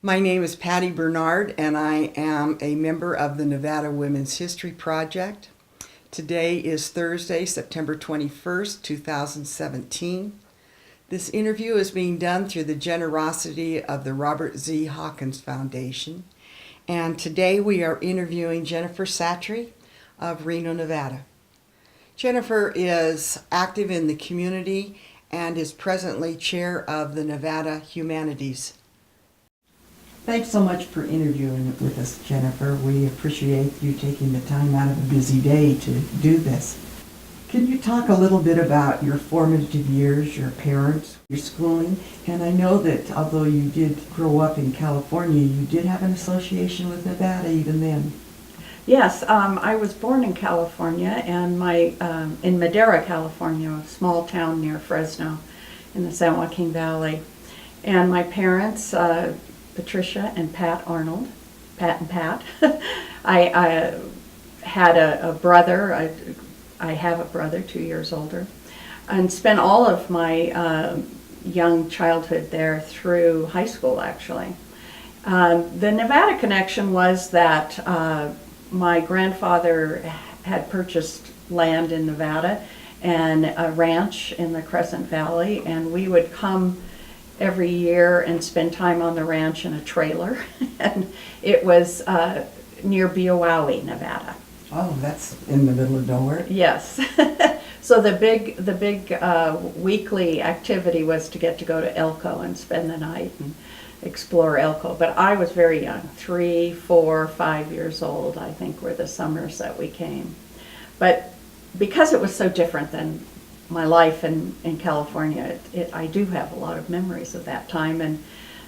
My name is Patty Bernard, and I am a member of the Nevada Women's History Project. Today is Thursday, September 21st, 2017. This interview is being done through the generosity of the Robert Z Hawkins Foundation. And today we are interviewing Jennifer Satre of Reno, Nevada. Jennifer is active in the community and is presently chair of the Nevada Humanities. Thanks so much for interviewing with us, Jennifer. We appreciate you taking the time out of a busy day to do this. Can you talk a little bit about your formative years, your parents, your schooling? And I know that although you did grow up in California, you did have an association with Nevada even then. Yes, I was born in California, and in Madera, California, a small town near Fresno in the San Joaquin Valley. And my parents, Patricia and Pat Arnold, Pat and Pat. I had a brother. I have a brother 2 years older, and spent all of my young childhood there through high school, actually. The Nevada connection was that my grandfather had purchased land in Nevada and a ranch in the Crescent Valley, and we would come every year and spend time on the ranch in a trailer. And it was near Washoe, Nevada. Oh, that's in the middle of nowhere. Yes. So the big weekly activity was to get to go to Elko and spend the night and explore Elko. But I was very young, 3, 4, 5 years old, I think, were the summers that we came. But because it was so different than my life in California, I do have a lot of memories of that time. And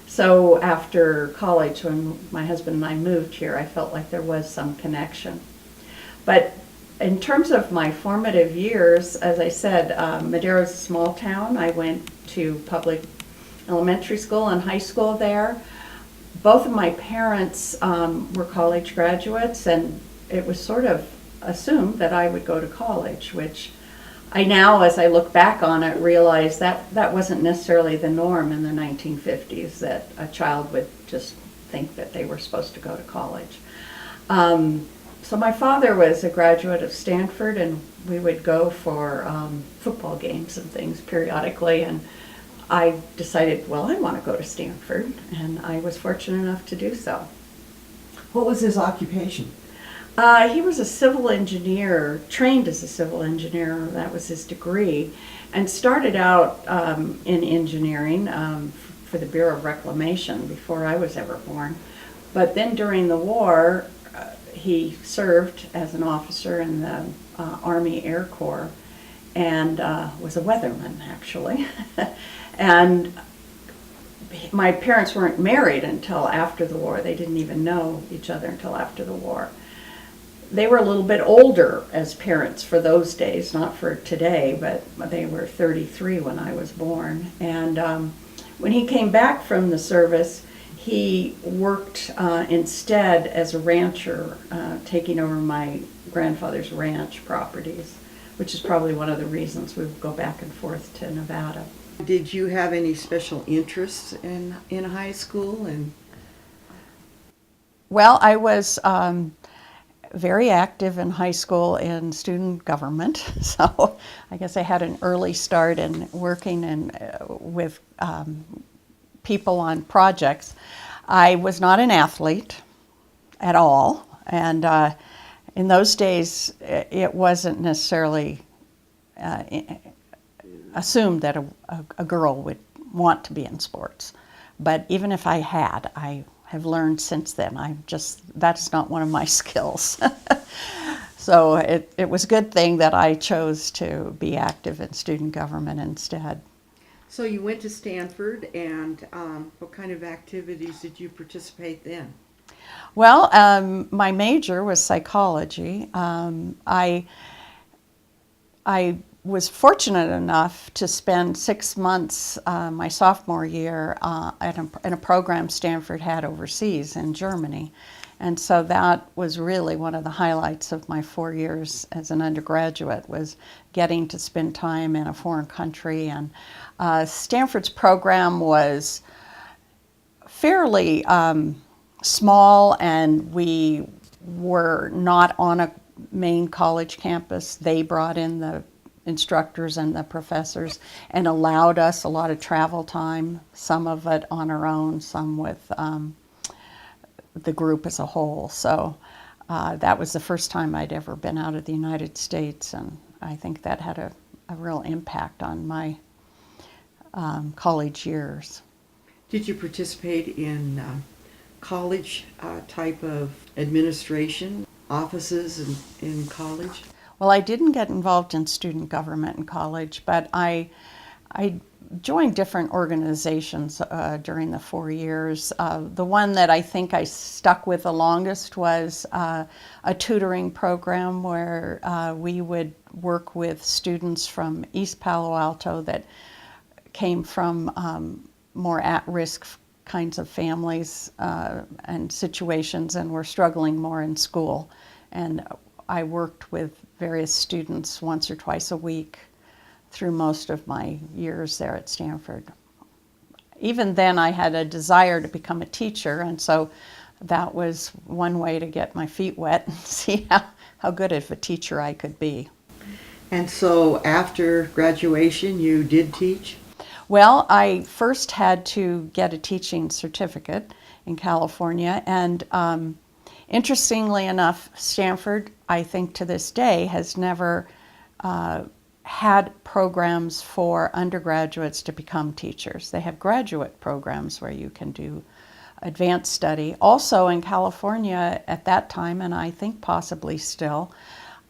so after college, when my husband and I moved here, I felt like there was some connection. But in terms of my formative years, as I said, Madera's a small town. I went to public elementary school and high school there. Both of my parents were college graduates, and it was sort of assumed that I would go to college, which I now, as I look back on it, realize that wasn't necessarily the norm in the 1950s, that a child would just think that they were supposed to go to college. So my father was a graduate of Stanford, and we would go for football games and things periodically, and I decided, well, I want to go to Stanford, and I was fortunate enough to do so. What was his occupation? He was a civil engineer, trained as a civil engineer, that was his degree, and started out in engineering for the Bureau of Reclamation before I was ever born. But then during the war, he served as an officer in the Army Air Corps and was a weatherman, actually. And my parents weren't married until after the war. They didn't even know each other until after the war. They were a little bit older as parents for those days, not for today, but they were 33 when I was born. And when he came back from the service, he worked instead as a rancher, taking over my grandfather's ranch properties, which is probably one of the reasons we would go back and forth to Nevada. Did you have any special interests in high school? Well, I was very active in high school in student government, so I guess I had an early start in working with people on projects. I was not an athlete at all, and in those days it wasn't necessarily assumed that a girl would want to be in sports. But even if I had, I have learned since then, that's not one of my skills. So it was a good thing that I chose to be active in student government instead. So you went to Stanford, and what kind of activities did you participate in? Well, my major was psychology. I was fortunate enough to spend 6 months my sophomore year in a program Stanford had overseas in Germany. And so that was really one of the highlights of my 4 years as an undergraduate, was getting to spend time in a foreign country. And Stanford's program was fairly small, and we were not on a main college campus. They brought in the instructors and the professors and allowed us a lot of travel time, some of it on our own, some with the group as a whole. So that was the first time I'd ever been out of the United States, and I think that had a real impact on my college years. Did you participate in college type of administration, offices in college? Well, I didn't get involved in student government in college, but I joined different organizations during the 4 years. The one that I think I stuck with the longest was a tutoring program where we would work with students from East Palo Alto that came from more at-risk kinds of families and situations and were struggling more in school. And I worked with various students once or twice a week through most of my years there at Stanford. Even then, I had a desire to become a teacher, and so that was one way to get my feet wet and see how good of a teacher I could be. And so after graduation, you did teach? Well, I first had to get a teaching certificate in California, and interestingly enough, Stanford, I think to this day, has never had programs for undergraduates to become teachers. They have graduate programs where you can do advanced study. Also in California at that time, and I think possibly still,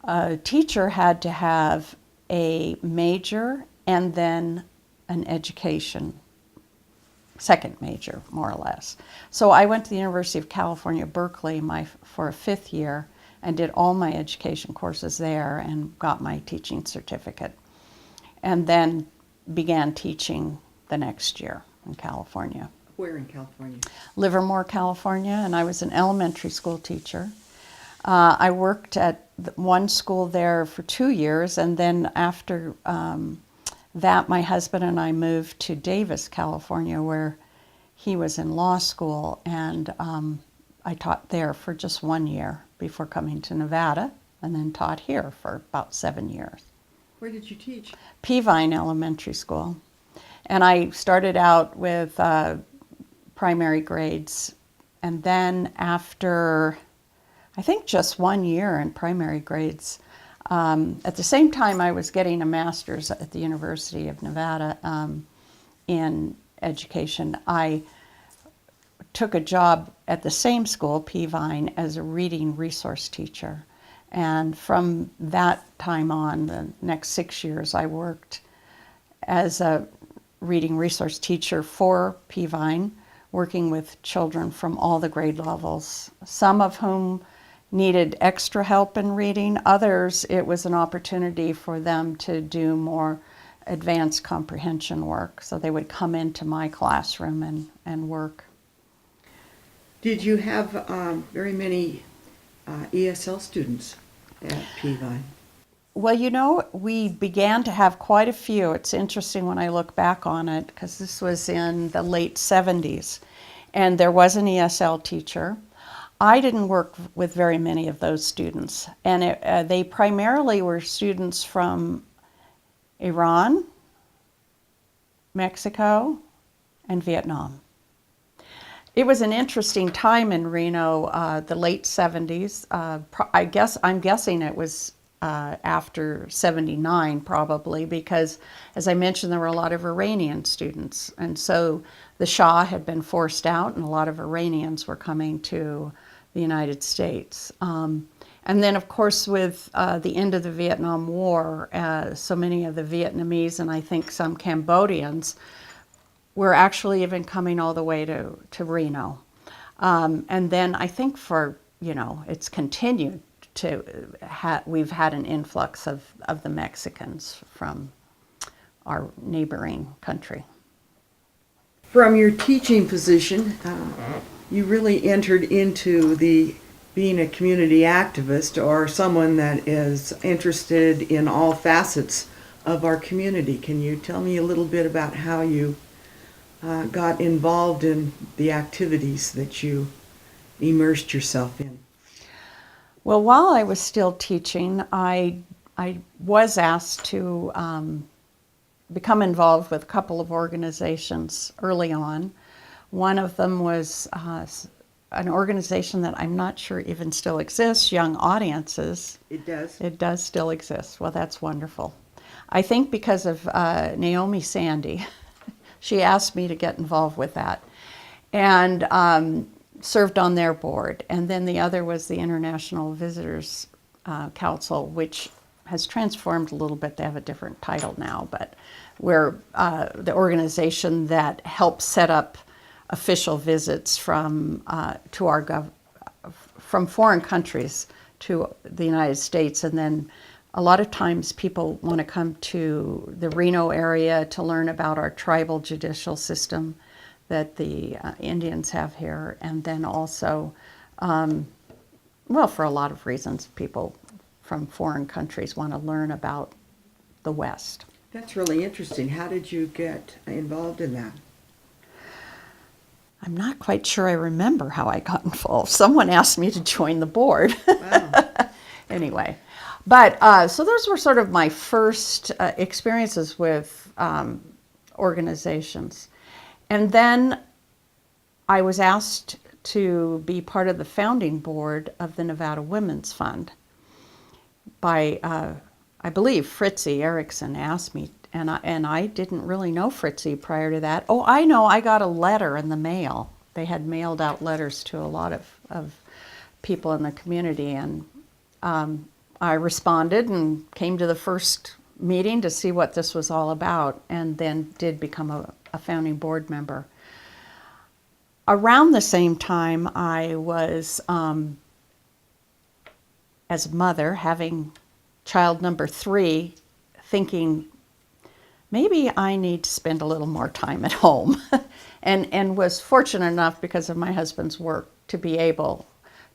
a teacher had to have a major and then an education, second major, more or less. So I went to the University of California, Berkeley for a 5th year and did all my education courses there and got my teaching certificate. And then began teaching the next year in California. Where in California? Livermore, California, and I was an elementary school teacher. I worked at one school there for 2 years, and then after that, my husband and I moved to Davis, California, where he was in law school, and I taught there for just 1 year before coming to Nevada, and then taught here for about 7 years. Where did you teach? Peavine Elementary School. And I started out with primary grades, and then after, I think just 1 year in primary grades, at the same time I was getting a master's at the University of Nevada in education, I took a job at the same school, Peavine, as a reading resource teacher. And from that time on, the next 6 years, I worked as a reading resource teacher for Peavine, working with children from all the grade levels, some of whom needed extra help in reading. Others, it was an opportunity for them to do more advanced comprehension work. So they would come into my classroom and work. Did you have very many ESL students at Peavine? Well, you know, we began to have quite a few. It's interesting when I look back on it, because this was in the late 70s, and there was an ESL teacher. I didn't work with very many of those students, and they primarily were students from Iran, Mexico, and Vietnam. It was an interesting time in Reno, the late 70s. I'm guessing it was after 79 probably, because as I mentioned, there were a lot of Iranian students, and so the Shah had been forced out and a lot of Iranians were coming to the United States. And then of course with the end of the Vietnam War, so many of the Vietnamese and I think some Cambodians were actually even coming all the way to Reno. And then I think it's continued to we've had an influx of the Mexicans from our neighboring country. From your teaching position, you really entered into being a community activist or someone that is interested in all facets of our community. Can you tell me a little bit about how you got involved in the activities that you immersed yourself in? Well, while I was still teaching, I was asked to become involved with a couple of organizations early on. One of them was an organization that I'm not sure even still exists, Young Audiences. It does. It does still exist. Well, that's wonderful. I think because of Naomi Sandy, she asked me to get involved with that, and served on their board. And then the other was the International Visitors Council, which has transformed a little bit. They have a different title now, but we're the organization that helps set up official visits from from foreign countries to the United States. And then a lot of times people want to come to the Reno area to learn about our tribal judicial system that the Indians have here. And then also, well, for a lot of reasons, people from foreign countries want to learn about the West. That's really interesting. How did you get involved in that? I'm not quite sure I remember how I got involved. Someone asked me to join the board. Wow. Anyway, but so those were sort of my first experiences with organizations. And then I was asked to be part of the founding board of the Nevada Women's Fund by, I believe, Fritzie Erickson asked me, and I didn't really know Fritzie prior to that. Oh, I know, I got a letter in the mail. They had mailed out letters to a lot of people in the community, and I responded and came to the first meeting to see what this was all about, and then did become a founding board member. Around the same time, I was, as a mother, having child number 3, thinking, maybe I need to spend a little more time at home. and was fortunate enough, because of my husband's work, to be able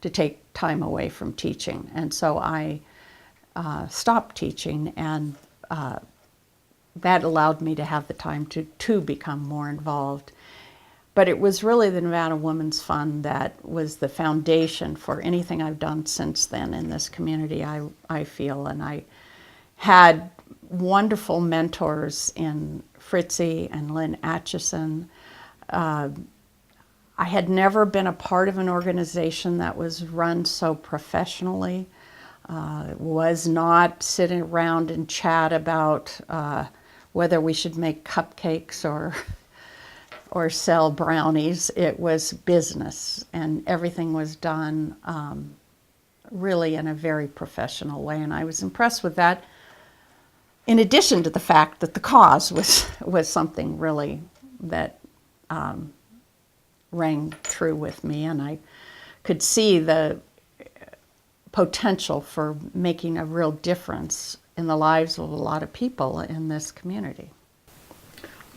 to take time away from teaching. And so I stopped teaching, and that allowed me to have the time to become more involved. But it was really the Nevada Women's Fund that was the foundation for anything I've done since then in this community, I feel. And I had wonderful mentors in Fritzie and Lynn Atchison. I had never been a part of an organization that was run so professionally. Was not sitting around and chat about whether we should make cupcakes or sell brownies. It was business, and everything was done really in a very professional way, and I was impressed with that, in addition to the fact that the cause was something really that rang true with me, and I could see the potential for making a real difference in the lives of a lot of people in this community.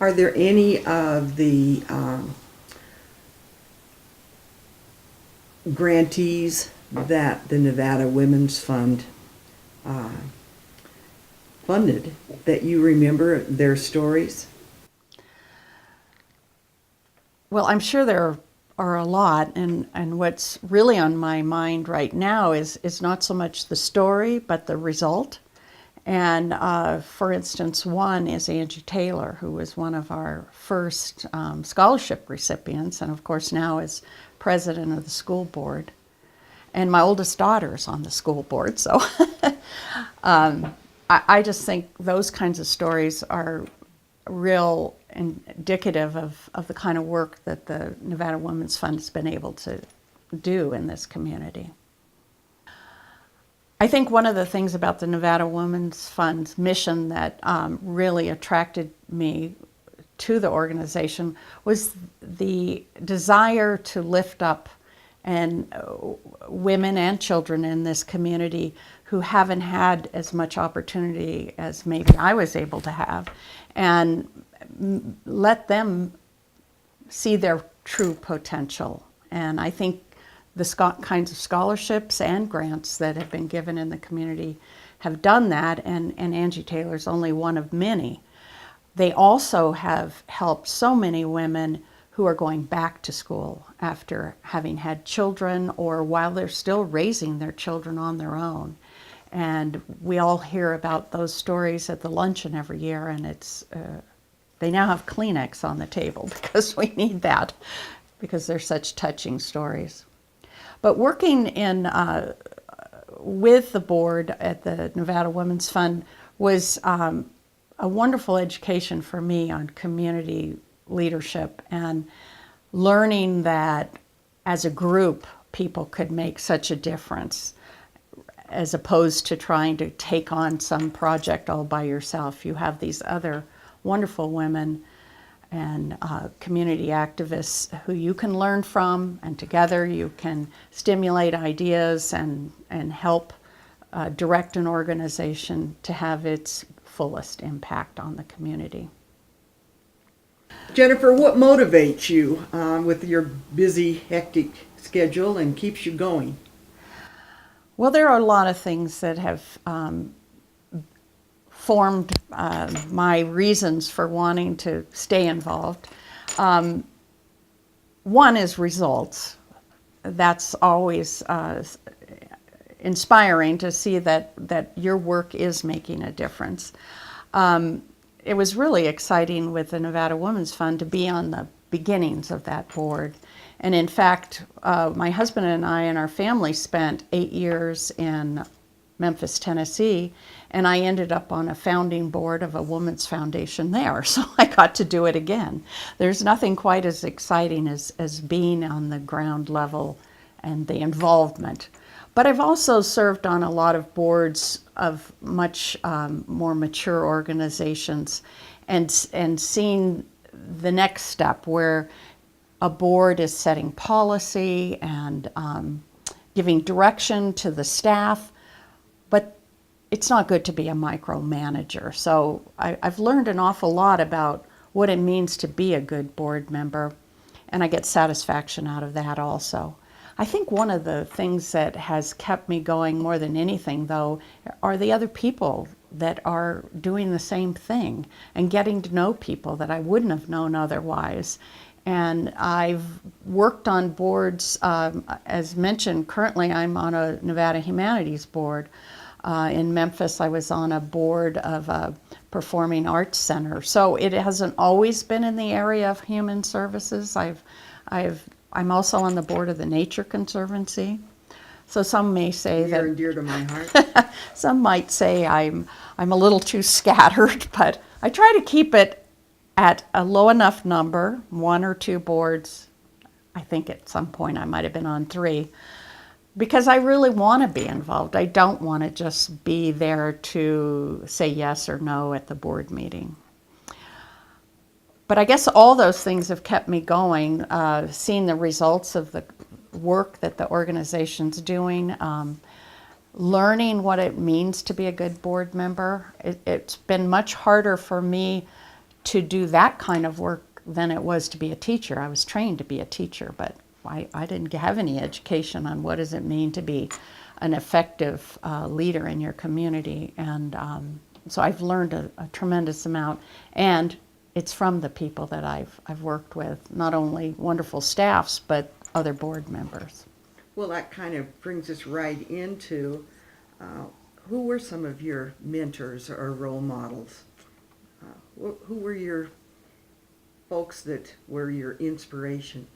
Are there any of the grantees that the Nevada Women's Fund funded that you remember their stories? Well, I'm sure there are a lot, and what's really on my mind right now is not so much the story, but the result. And for instance, one is Angie Taylor, who was one of our first scholarship recipients, and of course now is president of the school board. And my oldest daughter is on the school board, so I just think those kinds of stories are real indicative of the kind of work that the Nevada Women's Fund has been able to do in this community. I think one of the things about the Nevada Women's Fund's mission that really attracted me to the organization was the desire to lift up women and children in this community who haven't had as much opportunity as maybe I was able to have, and let them see their true potential. And I think the kinds of scholarships and grants that have been given in the community have done that, and Angie Taylor's only one of many. they also have helped so many women who are going back to school after having had children or while they're still raising their children on their own. And we all hear about those stories at the luncheon every year, and they now have Kleenex on the table because we need that, because they're such touching stories. But working with the board at the Nevada Women's Fund was a wonderful education for me on community leadership and learning that as a group people could make such a difference, as opposed to trying to take on some project all by yourself. You have these other wonderful women and community activists who you can learn from, and together you can stimulate ideas and help direct an organization to have its fullest impact on the community. Jennifer, what motivates you with your busy, hectic schedule and keeps you going? Well, there are a lot of things that have formed my reasons for wanting to stay involved. One is results. That's always inspiring to see that your work is making a difference. It was really exciting with the Nevada Women's Fund to be on the beginnings of that board. And in fact, my husband and I and our family spent 8 years in Memphis, Tennessee, and I ended up on a founding board of a women's foundation there, so I got to do it again. There's nothing quite as exciting as being on the ground level and the involvement. But I've also served on a lot of boards of much more mature organizations and seen the next step where a board is setting policy and giving direction to the staff, but it's not good to be a micromanager. So I've learned an awful lot about what it means to be a good board member, and I get satisfaction out of that also. I think one of the things that has kept me going more than anything, though, are the other people that are doing the same thing and getting to know people that I wouldn't have known otherwise. And I've worked on boards, as mentioned, currently I'm on a Nevada Humanities board. In Memphis, I was on a board of a performing arts center. So it hasn't always been in the area of human services. I'm also on the board of the Nature Conservancy. So some may say Near and dear to my heart. some might say I'm a little too scattered, but I try to keep it at a low enough number, 1 or 2 boards. I think at some point I might have been on 3, because I really want to be involved. I don't want to just be there to say yes or no at the board meeting. But I guess all those things have kept me going, seeing the results of the work that the organization's doing, learning what it means to be a good board member. It's been much harder for me to do that kind of work than it was to be a teacher. I was trained to be a teacher, but I didn't have any education on what does it mean to be an effective leader in your community. And so I've learned a tremendous amount. And it's from the people that I've worked with, not only wonderful staffs, but other board members. Well, that kind of brings us right into who were some of your mentors or role models? Who were your folks that were your inspiration?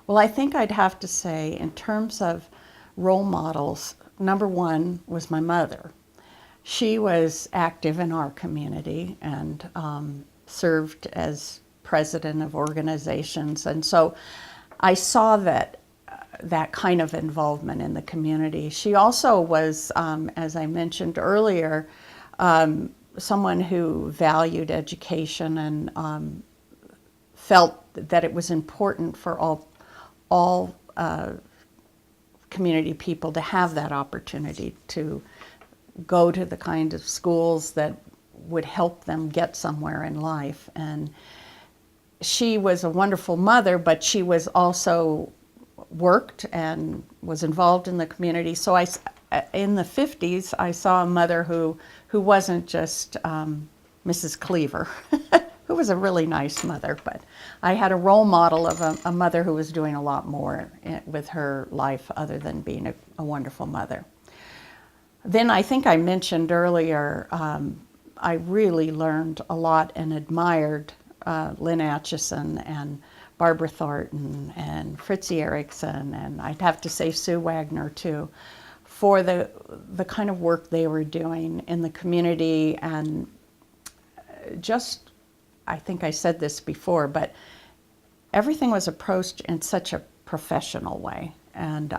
Well, I think I'd have to say, in terms of role models, number one was my mother. She was active in our community and served as president of organizations. And so I saw that kind of involvement in the community. She also was, as I mentioned earlier, someone who valued education and felt that it was important for all community people to have that opportunity to go to the kind of schools that would help them get somewhere in life. And she was a wonderful mother, but she was also worked and was involved in the community. So in the 50s, I saw a mother who wasn't just Mrs. Cleaver, who was a really nice mother, but I had a role model of a mother who was doing a lot more with her life other than being a wonderful mother. Then I think I mentioned earlier, I really learned a lot and admired Lynn Atchison and Barbara Thornton and Fritzie Erickson, and I'd have to say Sue Wagner too, for the kind of work they were doing in the community. And just, I think I said this before, but everything was approached in such a professional way. And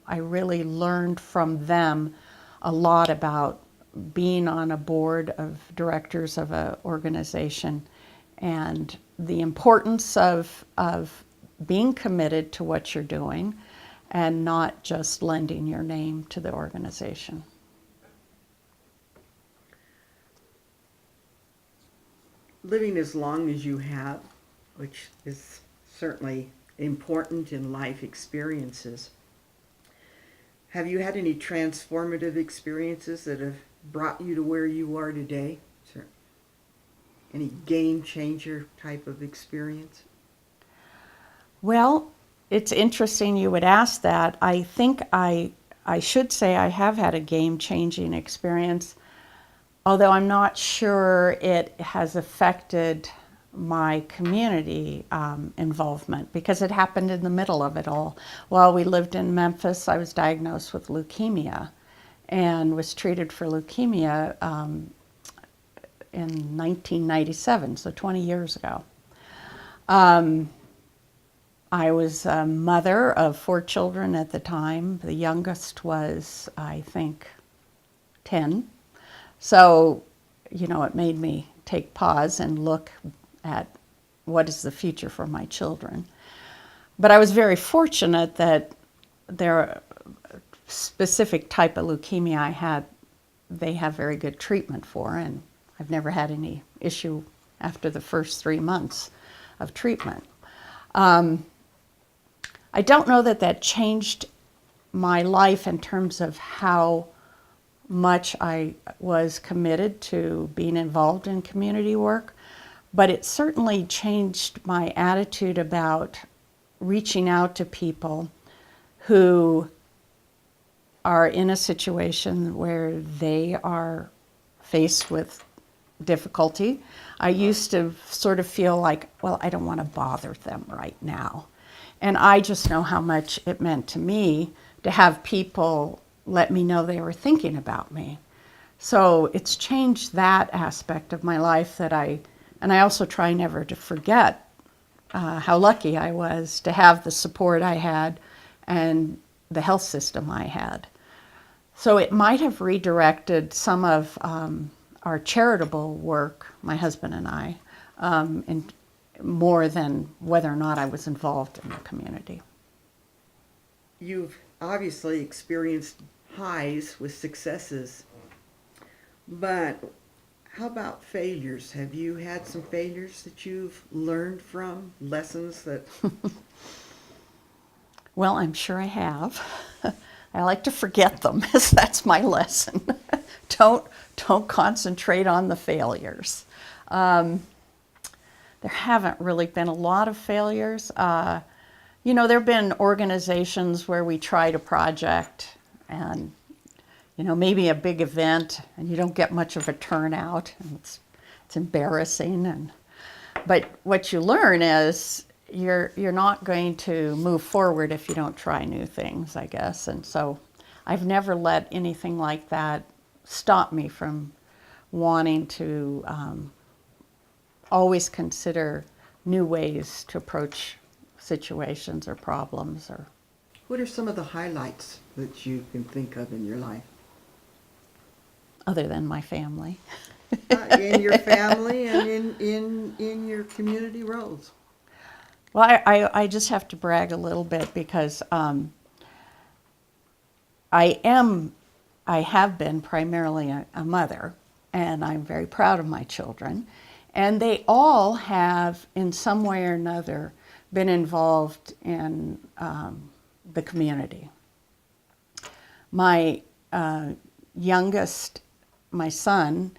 I really learned from them a lot about being on a board of directors of an organization and the importance of being committed to what you're doing and not just lending your name to the organization. Living as long as you have, which is certainly important in life experiences, have you had any transformative experiences that have brought you to where you are today? Is there any game changer type of experience? Well, it's interesting you would ask that. I think I should say I have had a game-changing experience, although I'm not sure it has affected my community involvement, because it happened in the middle of it all. While we lived in Memphis, I was diagnosed with leukemia and was treated for leukemia in 1997, so 20 years ago. I was a mother of 4 children at the time. The youngest was, I think, 10. So, you know, it made me take pause and look at what is the future for my children. But I was very fortunate that their specific type of leukemia I had, they have very good treatment for, and I've never had any issue after the first 3 months of treatment. I don't know that that changed my life in terms of how much I was committed to being involved in community work, but it certainly changed my attitude about reaching out to people who are in a situation where they are faced with difficulty. I used to sort of feel like, well, I don't want to bother them right now. And I just know how much it meant to me to have people let me know they were thinking about me. So it's changed that aspect of my life and I also try never to forget how lucky I was to have the support I had and the health system I had. So it might have redirected some of our charitable work, my husband and I, in more than whether or not I was involved in the community. You've obviously experienced highs with successes, but how about failures? Have you had some failures that you've learned from, lessons that... Well, I'm sure I have. I like to forget them, as that's my lesson. Don't concentrate on the failures. There haven't really been a lot of failures. You know, there have been organizations where we tried a project and, you know, maybe a big event and you don't get much of a turnout. And it's embarrassing. But what you learn is you're not going to move forward if you don't try new things, I guess. And so I've never let anything like that stop me from wanting to always consider new ways to approach situations or problems. Or What are some of the highlights that you can think of in your life? other than my family. In your family and in your community roles? Well, I just have to brag a little bit because I have been primarily a mother, and I'm very proud of my children. And they all have, in some way or another, been involved in the community. My youngest, my son,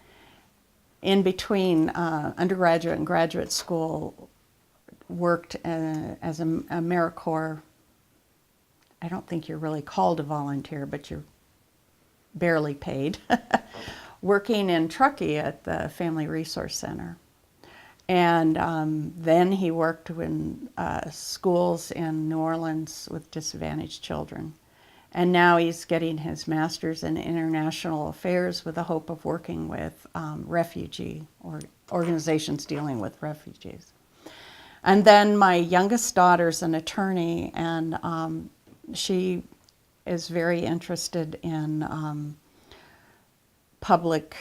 in between undergraduate and graduate school, worked as a AmeriCorps. I don't think you're really called a volunteer, but you're barely paid, working in Truckee at the Family Resource Center. And then he worked in schools in New Orleans with disadvantaged children. And now he's getting his master's in international affairs with the hope of working with refugee or organizations dealing with refugees. And then my youngest daughter's an attorney, and she is very interested in a public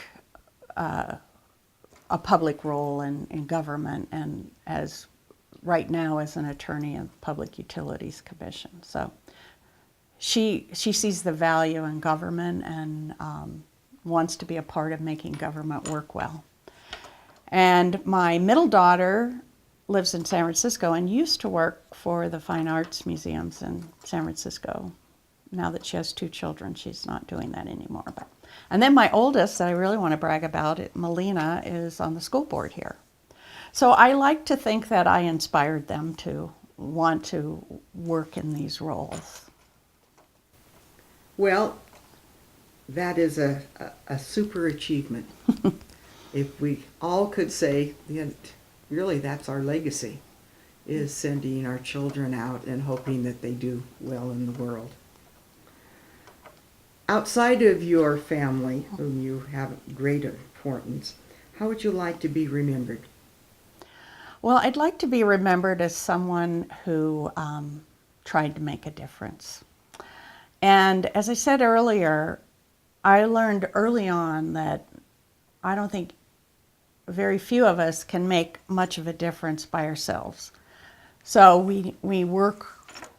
role in government, and as right now as an attorney in the Public Utilities Commission. So she sees the value in government and wants to be a part of making government work well. And my middle daughter lives in San Francisco and used to work for the Fine Arts Museums in San Francisco. Now that she has 2 children, she's not doing that anymore. And then my oldest, that I really want to brag about, Melina, is on the school board here. So I like to think that I inspired them to want to work in these roles. Well, that is a super achievement. If we all could say, really that's our legacy, is sending our children out and hoping that they do well in the world. Outside of your family, whom you have great importance, how would you like to be remembered? Well, I'd like to be remembered as someone who tried to make a difference. And as I said earlier, I learned early on that I don't think very few of us can make much of a difference by ourselves. So we work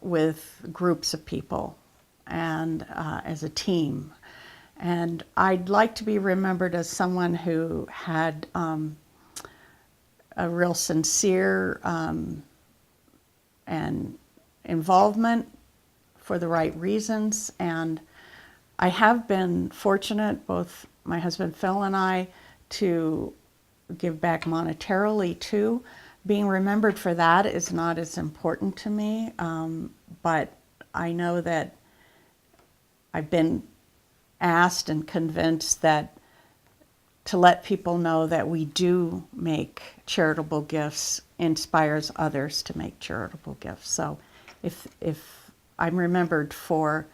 with groups of people and as a team. And I'd like to be remembered as someone who had a real sincere and involvement for the right reasons. And I have been fortunate, both my husband Phil and I, to give back monetarily too. Being remembered for that is not as important to me, but I know that I've been asked and convinced that to let people know that we do make charitable gifts inspires others to make charitable gifts. So if I'm remembered for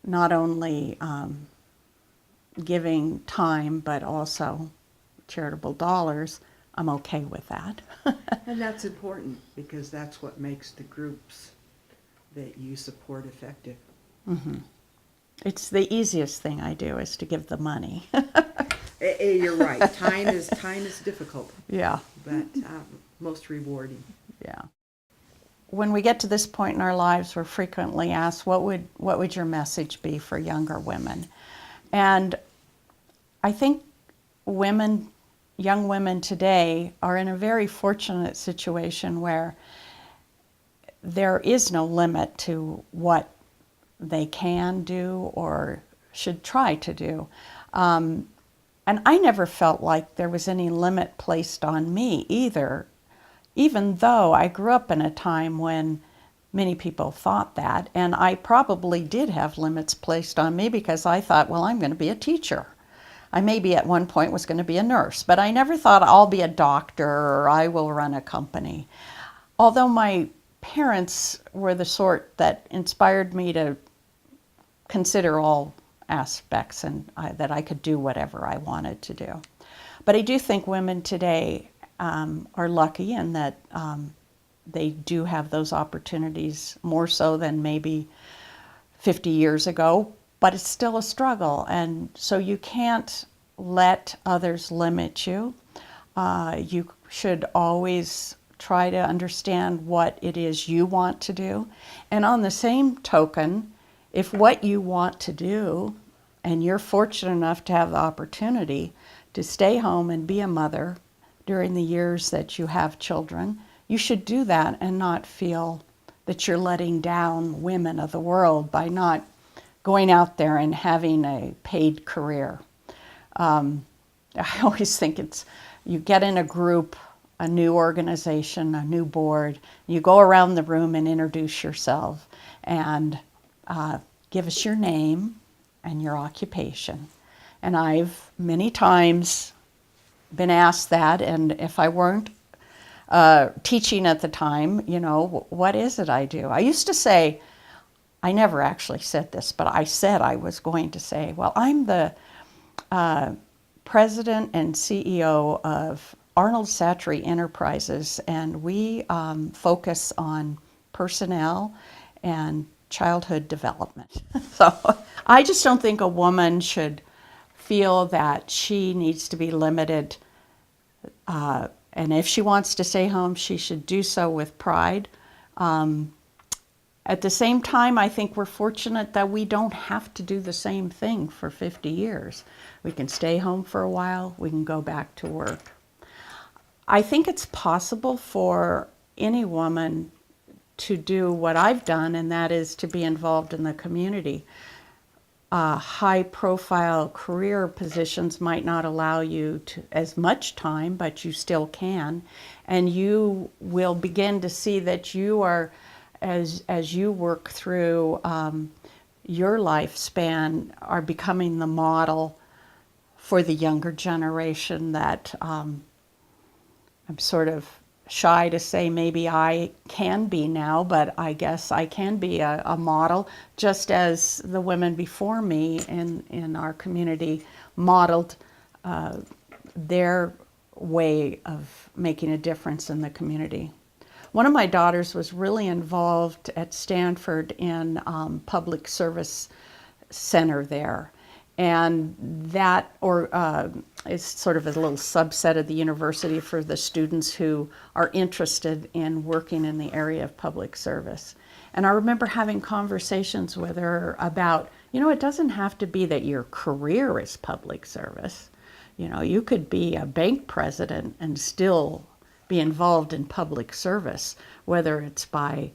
not only giving time, but also charitable dollars, I'm okay with that. And that's important because that's what makes the groups that you support effective. Mm-hmm. It's the easiest thing I do is to give the money. You're right. Time is difficult. Yeah. But most rewarding. Yeah. When we get to this point in our lives, we're frequently asked, what would your message be for younger women? And I think young women today are in a very fortunate situation where there is no limit to what they can do or should try to do. And I never felt like there was any limit placed on me either, even though I grew up in a time when many people thought that. And I probably did have limits placed on me because I thought, well, I'm going to be a teacher. I maybe at one point was going to be a nurse, but I never thought I'll be a doctor or I will run a company. Although my parents were the sort that inspired me to consider all aspects and that I could do whatever I wanted to do. But I do think women today are lucky in that they do have those opportunities more so than maybe 50 years ago, but it's still a struggle. And so you can't let others limit you. You should always try to understand what it is you want to do. And on the same token, if what you want to do, and you're fortunate enough to have the opportunity to stay home and be a mother during the years that you have children, you should do that and not feel that you're letting down women of the world by not going out there and having a paid career. I always think you get in a group, a new organization, a new board, you go around the room and introduce yourself and give us your name and your occupation. And I've many times been asked that, and if I weren't teaching at the time, what is it I do? I used to say, I never actually said this, but I said I was going to say, well, I'm the president and CEO of Arnold Satre Enterprises, and we focus on personnel and childhood development. So I just don't think a woman should feel that she needs to be limited, and if she wants to stay home, she should do so with pride. At the same time, I think we're fortunate that we don't have to do the same thing for 50 years. We can stay home for a while, we can go back to work. I think it's possible for any woman to do what I've done, and that is to be involved in the community. High-profile career positions might not allow you to as much time, but you still can, and you will begin to see that you are, as you work through your lifespan, are becoming the model for the younger generation that I'm sort of shy to say maybe I can be now, but I guess I can be a model, just as the women before me in our community modeled their way of making a difference in the community. One of my daughters was really involved at Stanford in public service center there. And that is sort of a little subset of the university for the students who are interested in working in the area of public service. And I remember having conversations with her about, it doesn't have to be that your career is public service. You could be a bank president and still be involved in public service, whether it's by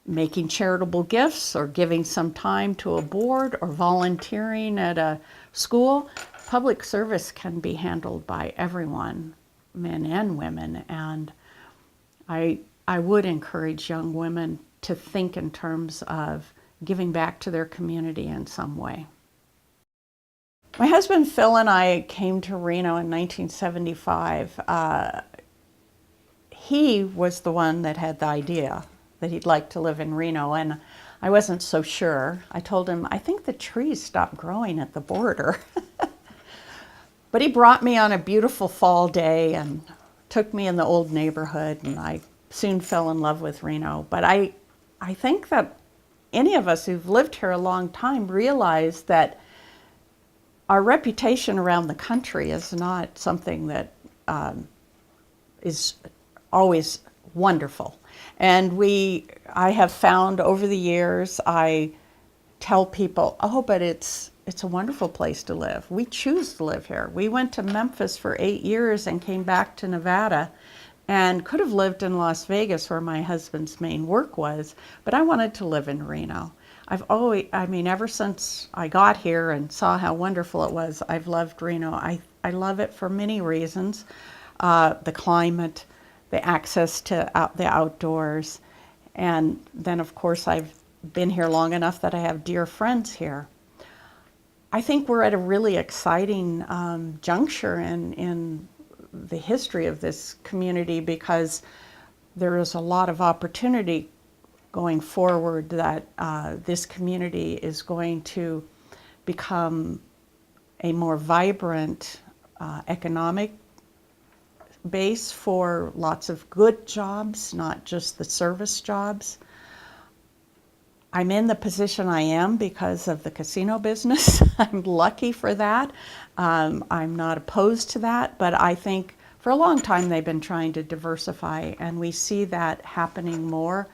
making charitable gifts or giving some time to a board or volunteering at a school. Public service can be handled by everyone, men and women, and I would encourage young women to think in terms of giving back to their community in some way. My husband Phil and I came to Reno in 1975. He was the one that had the idea that he'd like to live in Reno, and I wasn't so sure. I told him, I think the trees stopped growing at the border. But he brought me on a beautiful fall day and took me in the old neighborhood, and I soon fell in love with Reno. But I think that any of us who've lived here a long time realize that our reputation around the country is not something that is always wonderful. And I have found over the years, I tell people, but it's a wonderful place to live. We choose to live here. We went to Memphis for 8 years and came back to Nevada and could have lived in Las Vegas where my husband's main work was, but I wanted to live in Reno. Ever since I got here and saw how wonderful it was, I've loved Reno. I love it for many reasons. The climate, the access to the outdoors, and then of course I've been here long enough that I have dear friends here. I think we're at a really exciting juncture in the history of this community, because there is a lot of opportunity going forward that this community is going to become a more vibrant economic base for lots of good jobs, not just the service jobs. I'm in the position I am because of the casino business. I'm lucky for that. I'm not opposed to that, but I think for a long time they've been trying to diversify, and we see that happening more.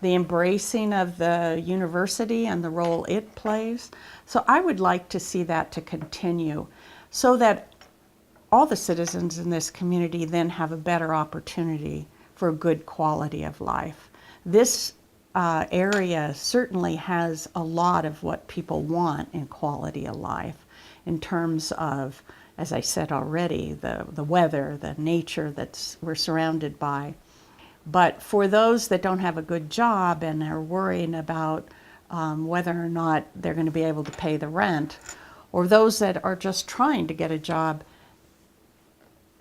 The embracing of the university and the role it plays. So I would like to see that to continue, so that all the citizens in this community then have a better opportunity for a good quality of life. This area certainly has a lot of what people want in quality of life. in terms of, as I said already, the weather, the nature that we're surrounded by. But for those that don't have a good job and are worrying about whether or not they're going to be able to pay the rent, or those that are just trying to get a job,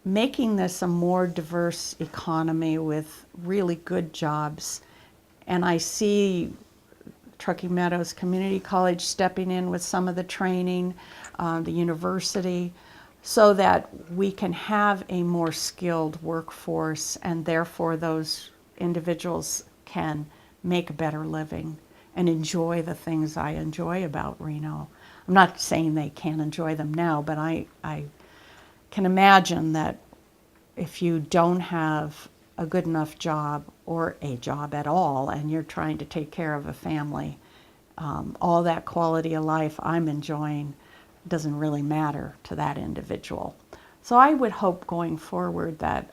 making this a more diverse economy with really good jobs. And I see Truckee Meadows Community College stepping in with some of the training, the university, so that we can have a more skilled workforce, and therefore those individuals can make a better living and enjoy the things I enjoy about Reno. I'm not saying they can't enjoy them now, but I can imagine that if you don't have a good enough job or a job at all and you're trying to take care of a family, all that quality of life I'm enjoying doesn't really matter to that individual. So I would hope going forward that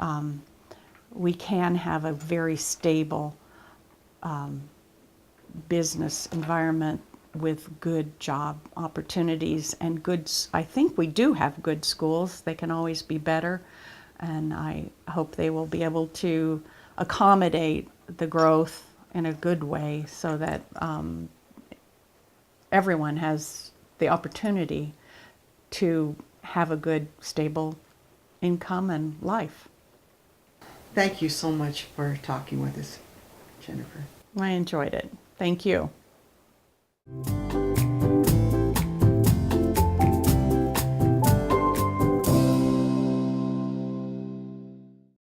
we can have a very stable business environment with good job opportunities and good, I think we do have good schools. They can always be better, and I hope they will be able to accommodate the growth in a good way so that everyone has the opportunity to have a good, stable income and life. Thank you so much for talking with us, Jennifer. I enjoyed it. Thank you.